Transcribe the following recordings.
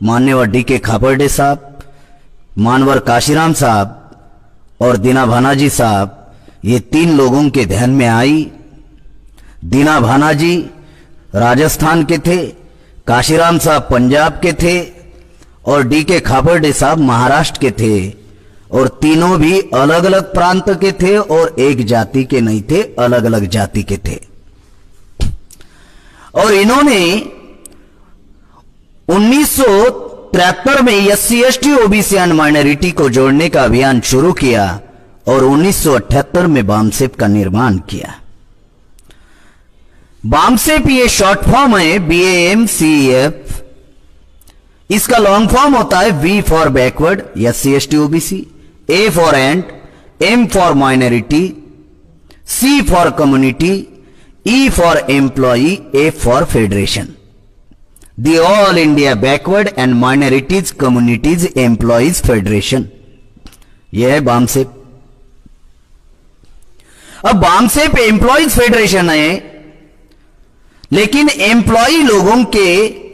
मान्यवर डी.के. खापर्डे साहब, मानवर काशीराम साहब और दीना भानाजी साहब, ये 3 लोगों के ध्यान में आई। दीना भानाजी राजस्थान के थे, काशीराम साहब पंजाब के थे और डी.के. खापर्डे साहब महाराष्ट्र के थे, और तीनों भी अलग अलग प्रांत के थे और एक जाति के नहीं थे, अलग अलग जाति के थे। और इन्होंने 1973 में SC ST OBC and minority को जोड़ने का अभियान शुरू किया और 1978 में बामसेप का निर्माण किया। बामसेप ये शॉर्ट फॉर्म है BAMCEF। इसका लॉन्ग फॉर्म होता है V for backward SC ST OBC, A for and, M for minority, C for community, E for employee, A for federation. The all India backward and minorities communities employees federation, यह है बामसेप। अब BAMCEF employees federation है, लेकिन employee लोगों के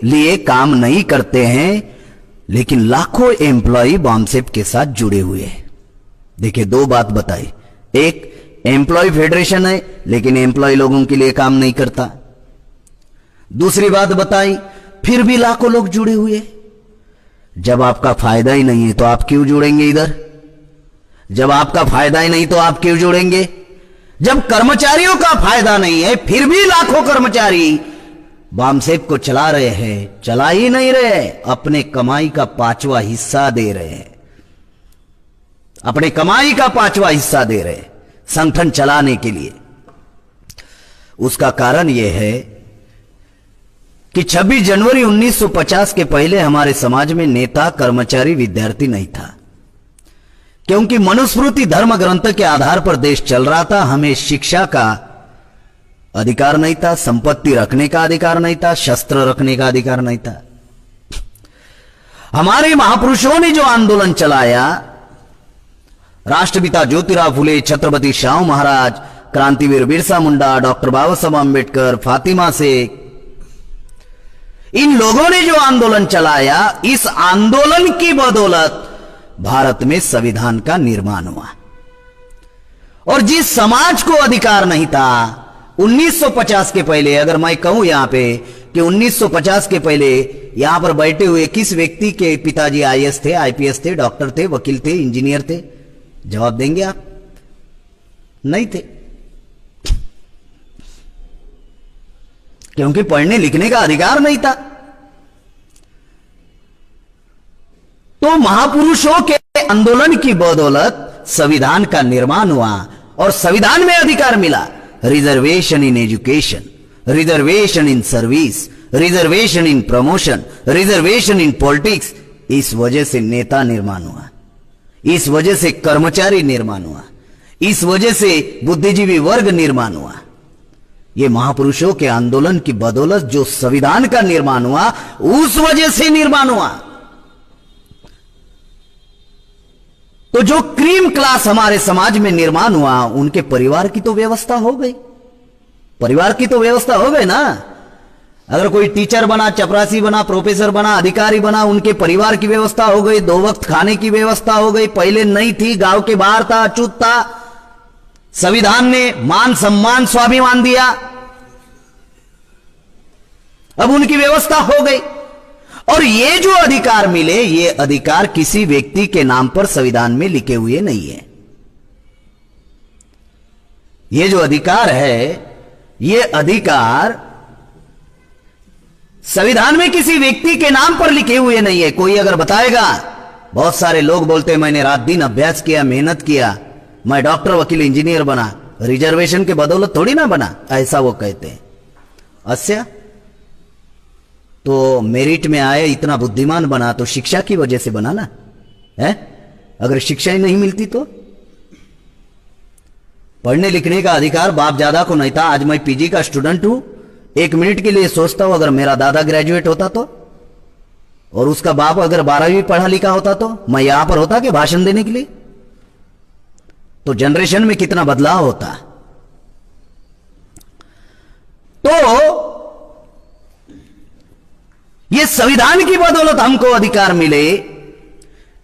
लिए काम नहीं करते हैं, लेकिन लाखों एम्प्लॉई बामसेप के साथ जुड़े हुए हैं। देखिए, 2 बात बताई। एक, एम्प्लॉय फेडरेशन है लेकिन एम्प्लॉय लोगों के लिए काम नहीं करता। दूसरी बात बताई, फिर भी लाखों लोग जुड़े हुए। जब आपका फायदा ही नहीं है तो आप क्यों जुड़ेंगे इधर? जब आपका फायदा ही नहीं तो आप क्यों जुड़ेंगे? जब कर्मचारियों का फायदा नहीं है फिर भी लाखों कर्मचारी बामसेप को चला रहे हैं, चला ही नहीं रहे, अपने कमाई का 5वां हिस्सा दे रहे हैं, अपने कमाई का 5वां हिस्सा दे रहे हैं संगठन चलाने के लिए। उसका कारण यह है कि 26 जनवरी 1950 के पहले हमारे समाज में नेता, कर्मचारी, विद्यार्थी नहीं था, क्योंकि मनुस्मृति धर्म ग्रंथ के आधार पर देश चल रहा था। हमें शिक्षा का अधिकार नहीं था, संपत्ति रखने का अधिकार नहीं था, शस्त्र रखने का अधिकार नहीं था। हमारे महापुरुषों ने जो आंदोलन चलाया, राष्ट्रपिता ज्योतिराव फुले, छत्रपति शाहू महाराज, क्रांतिवीर बिरसा मुंडा, डॉक्टर बाबा साहब आंबेडकर, फातिमा शेख, इन लोगों ने जो आंदोलन चलाया, इस आंदोलन की बदौलत भारत में संविधान का निर्माण हुआ। और जिस समाज को अधिकार नहीं था 1950 के पहले, अगर मैं कहूं यहां पे कि 1950 के पहले यहां पर बैठे हुए किस व्यक्ति के पिताजी आईएएस थे, आईपीएस थे, डॉक्टर थे, वकील थे, इंजीनियर थे? जवाब देंगे आप? नहीं थे, क्योंकि पढ़ने लिखने का अधिकार नहीं था। तो महापुरुषों के आंदोलन की बदौलत संविधान का निर्माण हुआ और संविधान में अधिकार मिला। Reservation in education, reservation in service, reservation in promotion, reservation in politics. इस वजह से नेता निर्माण हुआ, इस वजह से कर्मचारी निर्माण हुआ, इस वजह से बुद्धिजीवी वर्ग निर्माण हुआ। ये महापुरुषों के आंदोलन की बदौलत जो संविधान का निर्माण हुआ, उस वजह से निर्माण हुआ। तो जो क्रीम क्लास हमारे समाज में निर्माण हुआ, उनके परिवार की तो व्यवस्था हो गई, परिवार की तो व्यवस्था हो गई ना। अगर कोई टीचर बना, चपरासी बना, प्रोफेसर बना, अधिकारी बना, उनके परिवार की व्यवस्था हो गई, 2 वक्त खाने की व्यवस्था हो गई। पहले नहीं थी, गांव के बाहर था, अछूत था। संविधान ने मान, सम्मान, स्वाभिमान दिया, अब उनकी व्यवस्था हो गई। और ये जो अधिकार मिले, ये अधिकार किसी व्यक्ति के नाम पर संविधान में लिखे हुए नहीं है। ये जो अधिकार है, ये अधिकार संविधान में किसी व्यक्ति के नाम पर लिखे हुए नहीं है। कोई अगर बताएगा, बहुत सारे लोग बोलते हैं मैंने रात दिन अभ्यास किया, मेहनत किया, मैं डॉक्टर, वकील, इंजीनियर बना, रिजर्वेशन के बदौलत थोड़ी ना बना, ऐसा वो कहते हैं। अच्छा, तो मेरिट में आए, इतना बुद्धिमान बना तो शिक्षा की वजह से बना ना है? अगर शिक्षा ही नहीं मिलती तो? पढ़ने लिखने का अधिकार बाप दादा को नहीं था। आज मैं पीजी का स्टूडेंट हूं, 1 मिनट के लिए सोचता हूं अगर मेरा दादा ग्रेजुएट होता तो, और उसका बाप अगर 12वीं पढ़ा लिखा होता तो मैं यहां पर होता कि भाषण देने के लिए? तो जनरेशन में कितना बदलाव होता। तो ये संविधान की बदौलत हमको अधिकार मिले।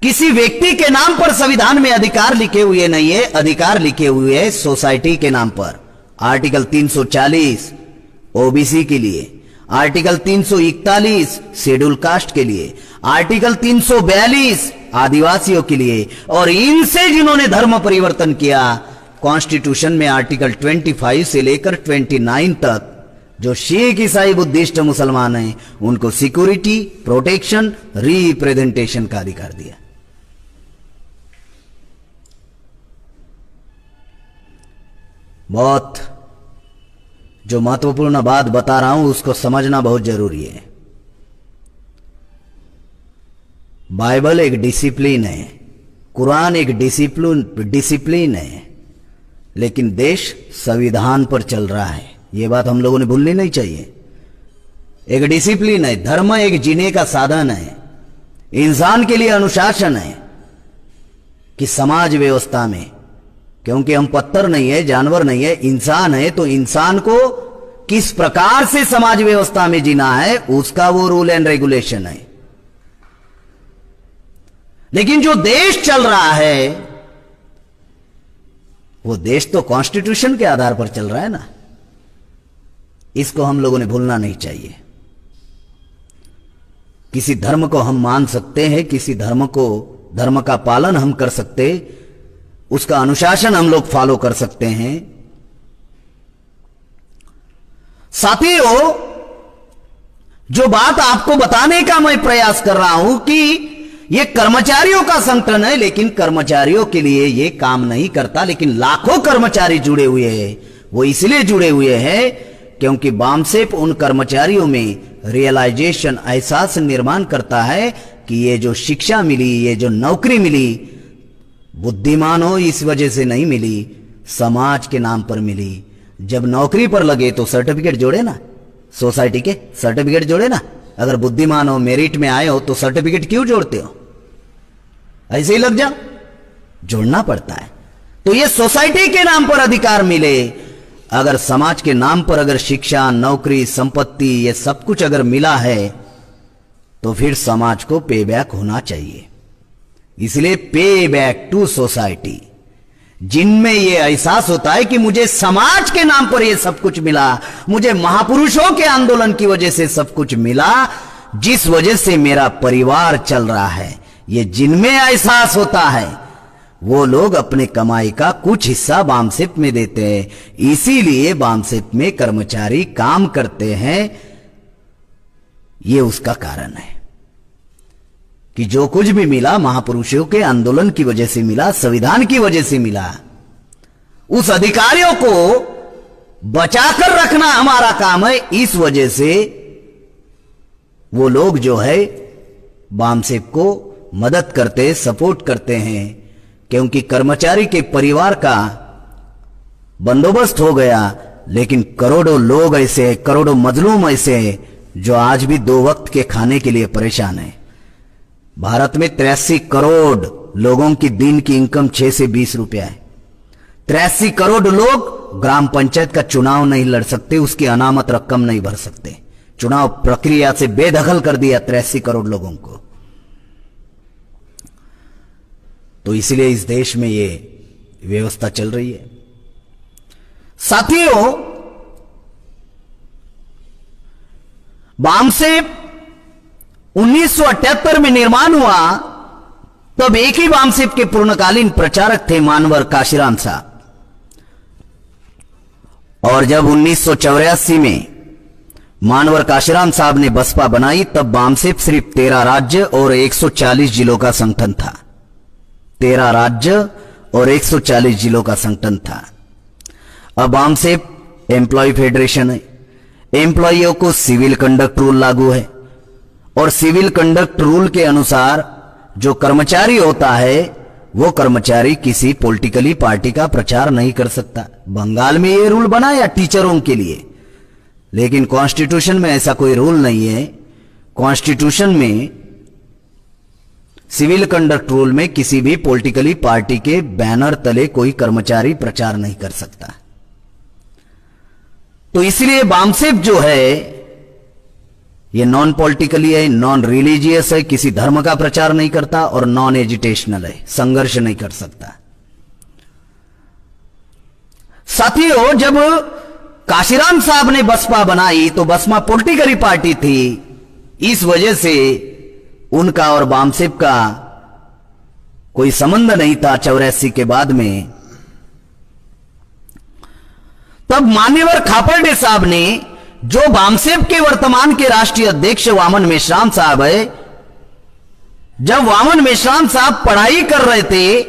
किसी व्यक्ति के नाम पर संविधान में अधिकार लिखे हुए नहीं है, अधिकार लिखे हुए है सोसाइटी के नाम पर। आर्टिकल 340 ओबीसी के लिए, आर्टिकल 341 शेड्यूल कास्ट के लिए, आर्टिकल 342 आदिवासियों के लिए, और इनसे जिन्होंने धर्म परिवर्तन किया, कॉन्स्टिट्यूशन में आर्टिकल 25 से लेकर 29 तक जो सिख, ईसाई, बुद्धिस्ट, मुसलमान हैं, उनको सिक्योरिटी, प्रोटेक्शन, रिप्रेजेंटेशन का अधिकार दिया। बहुत जो महत्वपूर्ण बात बता रहा हूं उसको समझना बहुत जरूरी है। बाइबल एक डिसिप्लिन है, कुरान एक डिसिप्लिन है, लेकिन देश संविधान पर चल रहा है। यह बात हम लोगों ने भूलनी नहीं चाहिए। एक डिसिप्लिन है, धर्म एक जीने का साधन है, इंसान के लिए अनुशासन है कि समाज व्यवस्था में, क्योंकि हम पत्थर नहीं है, जानवर नहीं है, इंसान है, तो इंसान को किस प्रकार से समाज व्यवस्था में जीना है उसका वो रूल एंड रेगुलेशन है। लेकिन जो देश चल रहा है वो देश तो कॉन्स्टिट्यूशन के आधार पर चल रहा है ना, इसको हम लोगों ने भूलना नहीं चाहिए। किसी धर्म को हम मान सकते हैं, किसी धर्म का पालन हम कर सकते, उसका अनुशासन हम लोग फॉलो कर सकते हैं। साथियों, जो बात आपको बताने का मैं प्रयास कर रहा हूं कि यह कर्मचारियों का संगठन है, लेकिन कर्मचारियों के लिए यह काम नहीं करता। लेकिन लाखों कर्मचारी जुड़े हुए हैं। वो इसलिए जुड़े हुए हैं क्योंकि बामसेप उन कर्मचारियों में रियलाइजेशन, एहसास निर्माण करता है कि ये जो शिक्षा मिली, ये जो नौकरी मिली, बुद्धिमान हो इस वजह से नहीं मिली, समाज के नाम पर मिली। जब नौकरी पर लगे तो सर्टिफिकेट जोड़े ना, सोसाइटी के सर्टिफिकेट जोड़े ना। अगर बुद्धिमान हो, मेरिट में आए हो तो सर्टिफिकेट क्यों जोड़ते हो? ऐसे ही लग जाओ, जोड़ना पड़ता है। तो ये सोसाइटी के नाम पर अधिकार मिले। अगर समाज के नाम पर अगर शिक्षा, नौकरी, संपत्ति, ये सब कुछ अगर मिला है तो फिर समाज को पे बैक होना चाहिए। इसलिए पे बैक टू सोसाइटी, जिनमें यह एहसास होता है कि मुझे समाज के नाम पर यह सब कुछ मिला, मुझे महापुरुषों के आंदोलन की वजह से सब कुछ मिला, जिस वजह से मेरा परिवार चल रहा है, ये जिनमें एहसास होता है वो लोग अपने कमाई का कुछ हिस्सा बामसेप में देते हैं। इसीलिए बामसेप में कर्मचारी काम करते हैं। ये उसका कारण है कि जो कुछ भी मिला महापुरुषों के आंदोलन की वजह से मिला, संविधान की वजह से मिला। उस अधिकारियों को बचाकर रखना हमारा काम है। इस वजह से वो लोग जो है बामसेप को मदद करते, सपोर्ट करते हैं, क्योंकि कर्मचारी के परिवार का बंदोबस्त हो गया। लेकिन करोड़ों लोग ऐसे हैं, करोड़ों मजलूम ऐसे हैं जो आज भी 2 वक्त के खाने के लिए परेशान हैं। भारत में 83 करोड़ लोगों की दिन की इनकम 6 से 20 रुपया है। 83 करोड़ लोग ग्राम पंचायत का चुनाव नहीं लड़ सकते, उसकी अनामत रकम नहीं भर सकते। चुनाव प्रक्रिया से बेदखल कर दिया 83 करोड़ लोगों को। तो इसलिए इस देश में ये व्यवस्था चल रही है। साथियों, बामसेप 1978 में निर्माण हुआ, तब एक ही बामसेप के पूर्णकालीन प्रचारक थे मानवर काशीराम साहब। और जब 1984 में मानवर काशीराम साहब ने बसपा बनाई, तब बामसेप सिर्फ 13 राज्य और 140 जिलों का संगठन था। 13 राज्य और 140 जिलों का संगठन था। अब बामसेप एम्प्लॉय फेडरेशन है। एम्प्लॉयियों को सिविल कंडक्ट रूल लागू है, और सिविल कंडक्ट रूल के अनुसार जो कर्मचारी होता है वो कर्मचारी किसी पॉलिटिकली पार्टी का प्रचार नहीं कर सकता। बंगाल में ये रूल बनाया टीचरों के लिए, लेकिन कॉन्स्टिट्यूशन में ऐसा कोई रूल नहीं है। कॉन्स्टिट्यूशन में सिविल कंडक्ट रूल में किसी भी पॉलिटिकली पार्टी के बैनर तले कोई कर्मचारी प्रचार नहीं कर सकता। तो इसलिए बामसेप जो है ये नॉन पॉलिटिकली है, नॉन रिलीजियस है, किसी धर्म का प्रचार नहीं करता और नॉन एजिटेशनल है, संघर्ष नहीं कर सकता। साथियों, जब काशीराम साहब ने बसपा बनाई तो बसपा पॉलिटिकली पार्टी थी, इस वजह से उनका और बामसेप का कोई संबंध नहीं था 84 के बाद में। तब मान्यवर खापर्डे साहब ने, जो बामसेप के वर्तमान के राष्ट्रीय अध्यक्ष वामन मेश्राम साहब है, जब वामन मेश्राम साहब पढ़ाई कर रहे थे,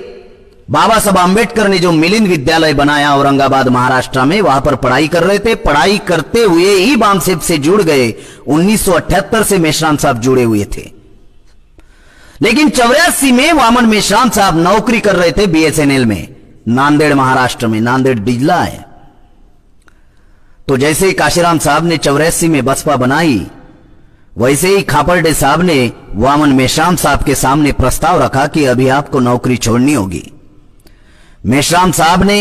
बाबा साहब आंबेडकर ने जो मिलिंद विद्यालय बनाया औरंगाबाद महाराष्ट्र में, वहां पर पढ़ाई कर रहे थे। पढ़ाई करते हुए ही बामसेप से जुड़ गए। 1978 से मेश्राम साहब जुड़े हुए थे, लेकिन 84 में वामन मेश्राम साहब नौकरी कर रहे थे बीएसएनएल में, नांदेड़ महाराष्ट्र में, नांदेड़ जिला है। तो जैसे ही काशीराम साहब ने 84 में बसपा बनाई, वैसे ही खापर्डे साहब ने वामन मेश्राम साहब के सामने प्रस्ताव रखा कि अभी आपको नौकरी छोड़नी होगी। मेश्राम साहब ने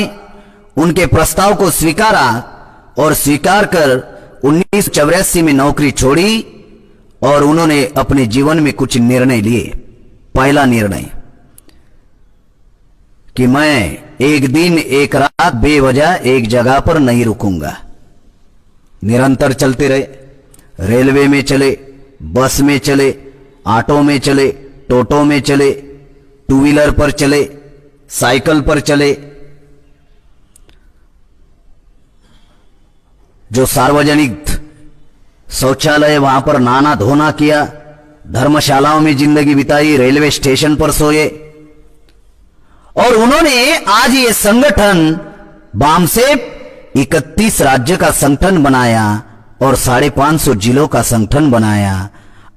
उनके प्रस्ताव को स्वीकारा और स्वीकार कर 1984 में नौकरी छोड़ी और उन्होंने अपने जीवन में कुछ निर्णय लिए। पहला निर्णय कि मैं एक दिन एक रात बेवजह एक जगह पर नहीं रुकूंगा। निरंतर चलते रहे, रेलवे में चले, बस में चले, ऑटो में चले, टोटो में चले, टू व्हीलर पर चले, साइकिल पर चले। जो सार्वजनिक शौचालय वहां पर नहाना धोना किया, धर्मशालाओं में जिंदगी बिताई, रेलवे स्टेशन पर सोए। और उन्होंने आज ये संगठन बामसेप 31 राज्य का संगठन बनाया और 550 जिलों का संगठन बनाया।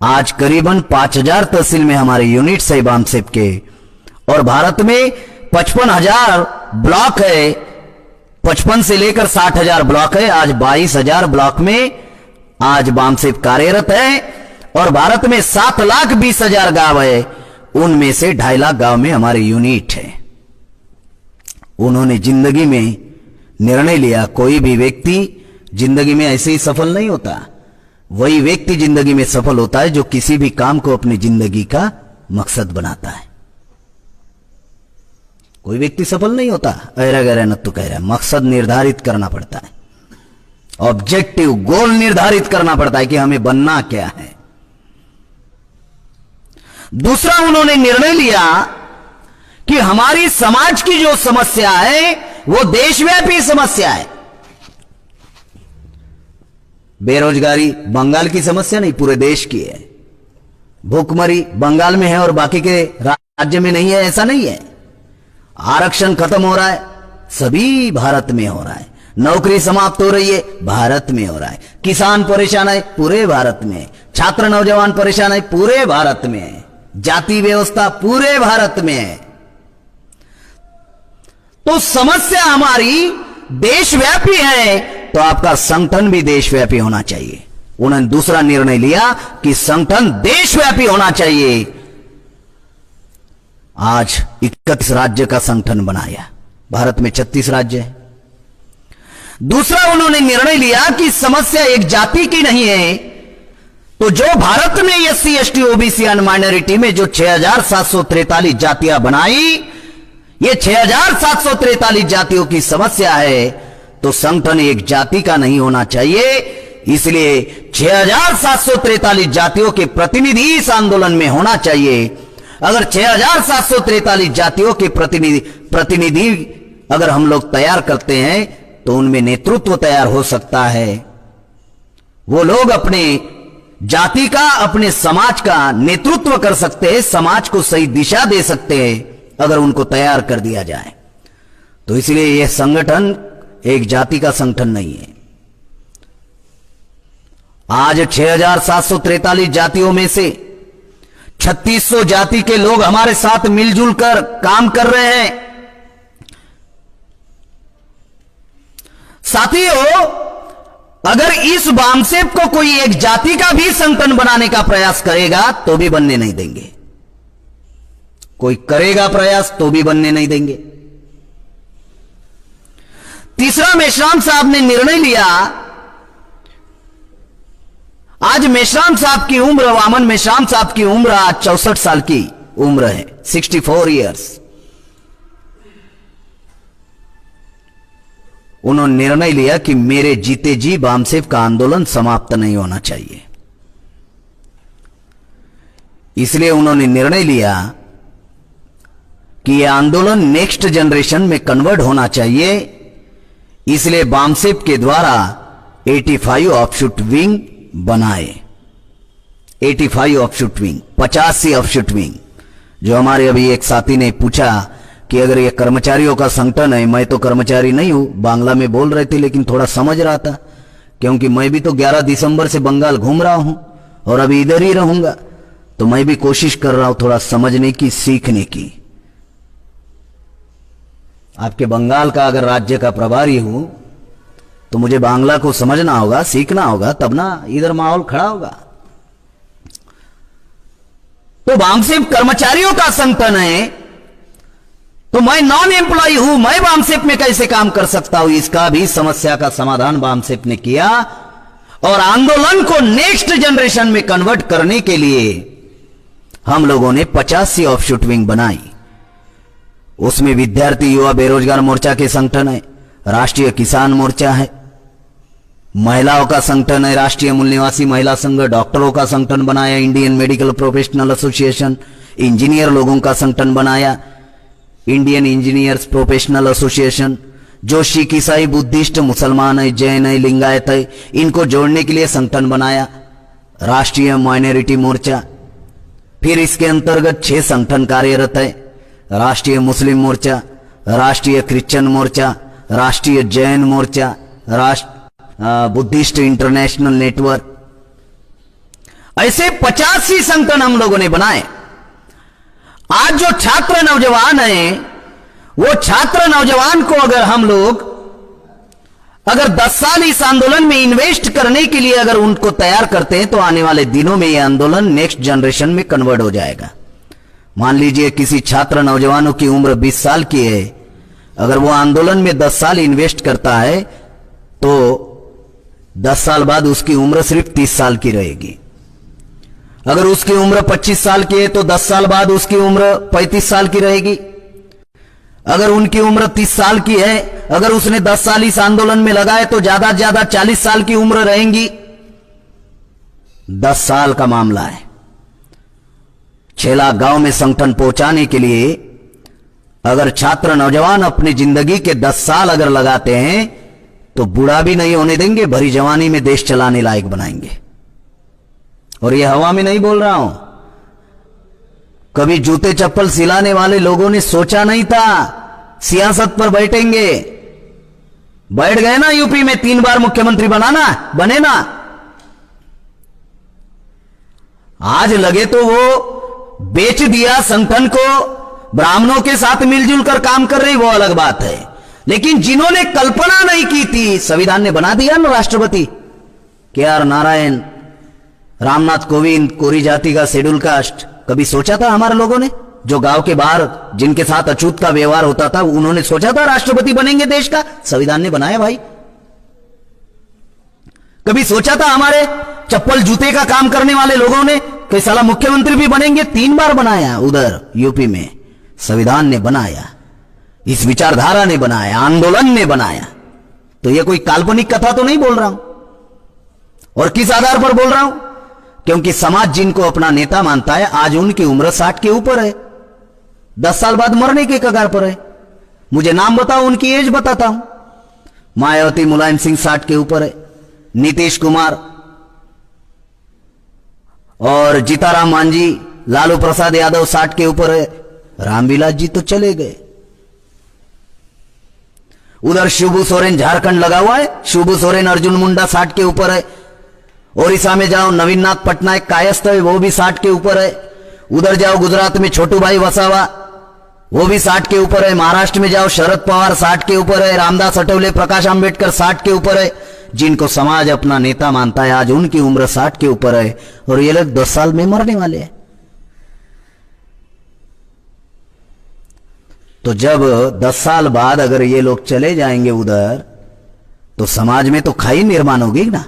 आज करीबन 5000 तहसील में हमारे यूनिट्स है बामसेप के, और भारत में 55,000 ब्लॉक है। 55 से लेकर 60,000 ब्लॉक है। आज 22,000 ब्लॉक में आज बामसेप कार्यरत है, और भारत में 7,20,000 गांव है, उनमें से 2.5 लाख गांव में हमारे यूनिट है। उन्होंने जिंदगी में निर्णय लिया, कोई भी व्यक्ति जिंदगी में ऐसे ही सफल नहीं होता। वही व्यक्ति जिंदगी में सफल होता है जो किसी भी काम को अपनी जिंदगी का मकसद बनाता है। कोई व्यक्ति सफल नहीं होता ऐरा गैरा नत्तू कह रहा है। मकसद निर्धारित करना पड़ता है, ऑब्जेक्टिव गोल निर्धारित करना पड़ता है कि हमें बनना क्या है। दूसरा, उन्होंने निर्णय लिया कि हमारी समाज की जो समस्या है वो देशव्यापी समस्या है। बेरोजगारी बंगाल की समस्या नहीं, पूरे देश की है। भूखमरी बंगाल में है और बाकी के राज्य में नहीं है, ऐसा नहीं है। आरक्षण खत्म हो रहा है, सभी भारत में हो रहा है। नौकरी समाप्त हो रही है, भारत में हो रहा है। किसान परेशान है, पूरे भारत में। छात्र नौजवान परेशान है, पूरे भारत में। जाति व्यवस्था पूरे भारत में है। तो समस्या हमारी देशव्यापी है, तो आपका संगठन भी देशव्यापी होना चाहिए। उन्होंने दूसरा निर्णय लिया कि संगठन देशव्यापी होना चाहिए। आज 31 राज्य का संगठन बनाया, भारत में 36 राज्य है। दूसरा, उन्होंने निर्णय लिया कि समस्या एक जाति की नहीं है, तो जो भारत में SC ST OBC and minority में जो 6,743 जातियां बनाई, ये 6,743 जातियों की समस्या है, तो संगठन एक जाति का नहीं होना चाहिए। इसलिए 6,743 जातियों के प्रतिनिधि इस आंदोलन में होना चाहिए। अगर 6,743 जातियों के प्रतिनिधि अगर हम लोग तैयार करते हैं, तो उनमें नेतृत्व तैयार हो सकता है। वो लोग अपने जाति का, अपने समाज का नेतृत्व कर सकते हैं, समाज को सही दिशा दे सकते हैं, अगर उनको तैयार कर दिया जाए। तो इसलिए यह संगठन एक जाति का संगठन नहीं है। आज 6,743 जातियों में से 3,600 जाति के लोग हमारे साथ मिलजुल कर काम कर रहे हैं। साथियों, अगर इस बामसेप को कोई एक जाति का भी संगठन बनाने का प्रयास करेगा तो भी बनने नहीं देंगे। कोई करेगा प्रयास तो भी बनने नहीं देंगे। तीसरा, मेश्राम साहब ने निर्णय लिया, आज मेश्राम साहब की उम्र, वामन मेश्राम साहब की उम्र आज 64 साल की उम्र है, 64 ईयर्स। उन्होंने निर्णय लिया कि मेरे जीते जी बामसेफ का आंदोलन समाप्त नहीं होना चाहिए। इसलिए उन्होंने निर्णय लिया कि यह आंदोलन नेक्स्ट जनरेशन में कन्वर्ट होना चाहिए। इसलिए बामसेफ के द्वारा 85 ऑफशूट विंग बनाए। 85 ऑफशूट विंग, 85 ऑफशूट विंग। जो हमारे अभी एक साथी ने पूछा कि अगर ये कर्मचारियों का संगठन है, मैं तो कर्मचारी नहीं हूं, बांग्ला में बोल रहे थे लेकिन थोड़ा समझ रहा था, क्योंकि मैं भी तो 11 दिसंबर से बंगाल घूम रहा हूं और अभी इधर ही रहूंगा, तो मैं भी कोशिश कर रहा हूं थोड़ा समझने की, सीखने की। आपके बंगाल का अगर राज्य का प्रभारी हूं तो मुझे बांग्ला को समझना होगा, सीखना होगा, तब ना इधर माहौल खड़ा होगा। तो बामसेफ कर्मचारियों का संगठन है, तो मैं नॉन एम्प्लॉय हूं, मैं बामसेफ में कैसे काम कर सकता हूं? इसका भी समस्या का समाधान बामसेफ ने किया और आंदोलन को नेक्स्ट जनरेशन में कन्वर्ट करने के लिए हम लोगों ने 85 ऑफशूट विंग बनाई। उसमें विद्यार्थी युवा बेरोजगार मोर्चा के संगठन है, राष्ट्रीय किसान मोर्चा है, महिलाओं का संगठन है, राष्ट्रीय मूल निवासी महिला संघ, डॉक्टरों का संगठन बनाया, Indian medical professional association, engineer लोगों का संगठन बनाया, इंडियन इंजीनियर्स प्रोफेशनल एसोसिएशन, जो सिख, ईसाई, बुद्धिस्ट, मुसलमान है, जैन है, लिंगायत है, इनको जोड़ने के लिए संगठन बनाया, राष्ट्रीय माइनॉरिटी मोर्चा। फिर इसके अंतर्गत 6 संगठन कार्यरत है, राष्ट्रीय मुस्लिम मोर्चा, राष्ट्रीय क्रिश्चियन मोर्चा, राष्ट्रीय जैन मोर्चा, बुद्धिस्ट इंटरनेशनल नेटवर्क। ऐसे 85 संगठन हम लोगों ने बनाए। आज जो छात्र नौजवान हैं, वो छात्र नौजवान को अगर हम लोग 10 साल इस आंदोलन में इन्वेस्ट करने के लिए अगर उनको तैयार करते हैं, तो आने वाले दिनों में यह आंदोलन नेक्स्ट जनरेशन में कन्वर्ट हो जाएगा। मान लीजिए किसी छात्र नौजवानों की उम्र 20 साल की है, अगर वो आंदोलन में 10 साल इन्वेस्ट करता है तो 10 साल बाद उसकी उम्र सिर्फ 30 साल की रहेगी। अगर उसकी उम्र 25 साल की है तो 10 साल बाद उसकी उम्र 35 साल की रहेगी। अगर उनकी उम्र 30 साल की है, अगर उसने 10 साल इस आंदोलन में लगाए तो ज्यादा से ज्यादा 40 साल की उम्र रहेंगी। 10 साल का मामला है। 6 लाख गांव में संगठन पहुंचाने के लिए अगर छात्र नौजवान अपनी जिंदगी के 10 साल अगर लगाते हैं तो बूढ़ा भी नहीं होने देंगे, भरी जवानी में देश चलाने लायक बनाएंगे। और ये हवा में नहीं बोल रहा हूं, कभी जूते चप्पल सिलाने वाले लोगों ने सोचा नहीं था सियासत पर बैठेंगे। बैठ गए ना, यूपी में 3 बार मुख्यमंत्री बने ना। आज लगे तो वो बेच दिया संगठन को, ब्राह्मणों के साथ मिलजुल कर काम कर रही, वो अलग बात है। लेकिन जिन्होंने कल्पना नहीं की थी, संविधान ने बना दिया ना राष्ट्रपति KR नारायण, रामनाथ कोविंद, कोरी जाति का शेड्यूल कास्ट। कभी सोचा था हमारे लोगों ने, जो गांव के बाहर जिनके साथ अछूत का व्यवहार होता था, उन्होंने सोचा था राष्ट्रपति बनेंगे देश का? संविधान ने बनाया भाई। कभी सोचा था हमारे चप्पल जूते का काम करने वाले लोगों ने कि साला मुख्यमंत्री भी बनेंगे? 3 बार बनाया उधर यूपी में। संविधान ने बनाया, इस विचारधारा ने बनाया, आंदोलन ने बनाया। तो यह कोई काल्पनिक कथा तो नहीं बोल रहा हूं। और किस आधार पर बोल रहा हूं? क्योंकि समाज जिनको अपना नेता मानता है, आज उनकी उम्र 60 के ऊपर है, 10 साल बाद मरने के कगार पर है। मुझे नाम बताओ, उनकी एज बताता हूं। मायावती, मुलायम सिंह 60 के ऊपर है, नीतीश कुमार और जीताराम मांझी, लालू प्रसाद यादव 60 के ऊपर है, रामविलास जी तो चले गए। उधर शिबू सोरेन झारखंड लगा हुआ है, शिबू सोरेन, अर्जुन मुंडा 60 के ऊपर है। ओडिशा में जाओ, नवीन नाथ पटनायक कायस्थ है, वो भी 60 के ऊपर है। उधर जाओ गुजरात में छोटू भाई वसावा, वो भी 60 के ऊपर है। महाराष्ट्र में जाओ, शरद पवार 60 के ऊपर है, रामदास अठवले, प्रकाश आंबेडकर 60 के ऊपर है। जिनको समाज अपना नेता मानता है, आज उनकी उम्र 60 के ऊपर है और ये लोग 10 साल में मरने वाले हैं। तो जब 10 साल बाद अगर ये लोग चले जाएंगे उधर, तो समाज में तो खाई निर्माण होगी ना।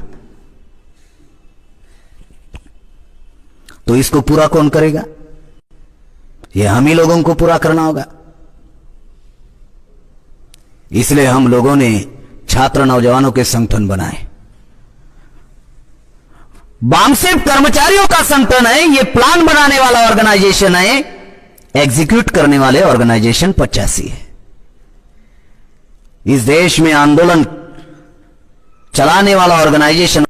तो इसको पूरा कौन करेगा? ये हम ही लोगों को पूरा करना होगा। इसलिए हम लोगों ने छात्र नौजवानों के संगठन बनाए। बामसेफ कर्मचारियों का संगठन है, ये प्लान बनाने वाला ऑर्गेनाइजेशन है, एग्जीक्यूट करने वाले ऑर्गेनाइजेशन 85 है। इस देश में आंदोलन चलाने वाला ऑर्गेनाइजेशन